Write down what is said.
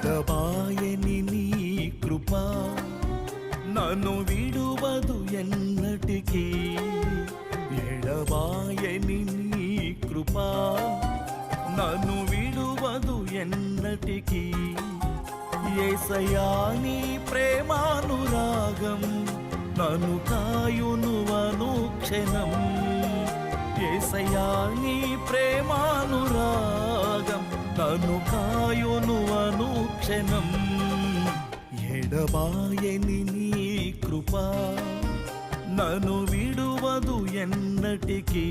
ఎడబాయని నీ కృప నన్ను విడువదు ఎన్నటికీ. ఎడబాయని నీ కృప నన్ను విడువదు ఎన్నటికీ. యేసయ్యా నీ ప్రేమానురాగం నన్ను కాయును అనుక్షణం. యేసయ్యా నీ ప్రేమానురాగం నన్ను కాయును అనుక్షణం. ఎడబాయని నీ కృప నన్ను విడువదు ఎన్నటికీ.